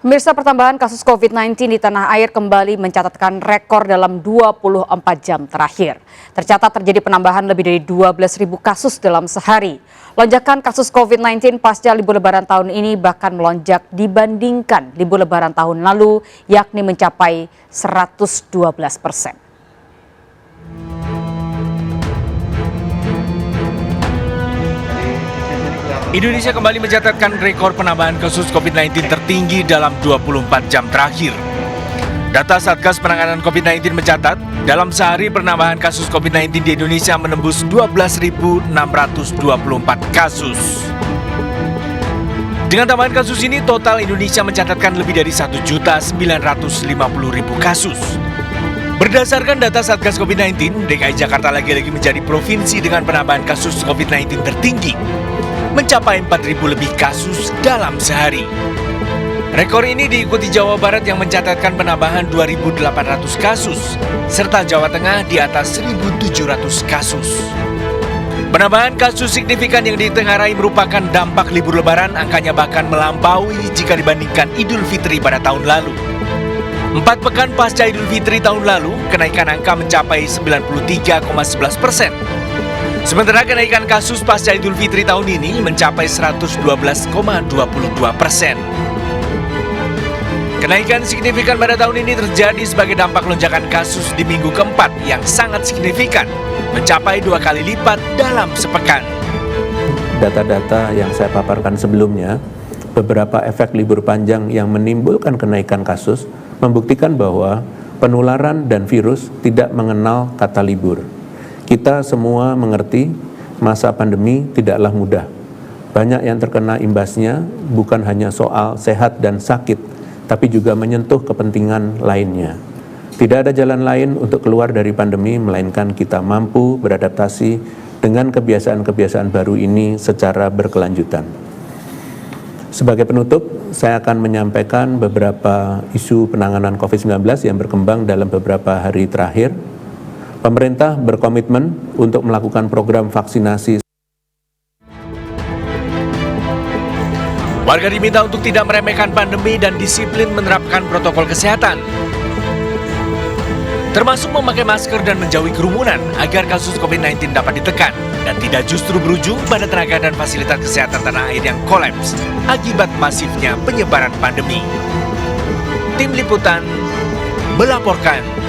Pemirsa, pertambahan kasus COVID-19 di tanah air kembali mencatatkan rekor dalam 24 jam terakhir. Tercatat terjadi penambahan lebih dari 12.000 kasus dalam sehari. Lonjakan kasus COVID-19 pasca libur lebaran tahun ini bahkan melonjak dibandingkan libur lebaran tahun lalu, yakni mencapai 112%. Indonesia kembali mencatatkan rekor penambahan kasus COVID-19 tertinggi dalam 24 jam terakhir. Data Satgas Penanganan COVID-19 mencatat, dalam sehari penambahan kasus COVID-19 di Indonesia menembus 12.624 kasus. Dengan tambahan kasus ini, total Indonesia mencatatkan lebih dari 1.950.000 kasus. Berdasarkan data Satgas COVID-19, DKI Jakarta lagi-lagi menjadi provinsi dengan penambahan kasus COVID-19 tertinggi, mencapai 4.000 lebih kasus dalam sehari. Rekor ini diikuti Jawa Barat yang mencatatkan penambahan 2.800 kasus, serta Jawa Tengah di atas 1.700 kasus. Penambahan kasus signifikan yang ditengarai merupakan dampak libur lebaran, angkanya bahkan melampaui jika dibandingkan Idul Fitri pada tahun lalu. 4 pekan pasca Idul Fitri tahun lalu, kenaikan angka mencapai 93,11%. Sementara kenaikan kasus pasca Idul Fitri tahun ini mencapai 112,22%. Kenaikan signifikan pada tahun ini terjadi sebagai dampak lonjakan kasus di minggu keempat yang sangat signifikan, mencapai 2 kali lipat dalam sepekan. Data-data yang saya paparkan sebelumnya, beberapa efek libur panjang yang menimbulkan kenaikan kasus membuktikan bahwa penularan dan virus tidak mengenal kata libur. Kita semua mengerti masa pandemi tidaklah mudah. Banyak yang terkena imbasnya, bukan hanya soal sehat dan sakit, tapi juga menyentuh kepentingan lainnya. Tidak ada jalan lain untuk keluar dari pandemi, melainkan kita mampu beradaptasi dengan kebiasaan-kebiasaan baru ini secara berkelanjutan. Sebagai penutup, saya akan menyampaikan beberapa isu penanganan COVID-19 yang berkembang dalam beberapa hari terakhir. Pemerintah berkomitmen untuk melakukan program vaksinasi. Warga diminta untuk tidak meremehkan pandemi dan disiplin menerapkan protokol kesehatan, termasuk memakai masker dan menjauhi kerumunan agar kasus COVID-19 dapat ditekan dan tidak justru berujung pada tenaga dan fasilitas kesehatan tanah air yang kolaps akibat masifnya penyebaran pandemi. Tim Liputan melaporkan.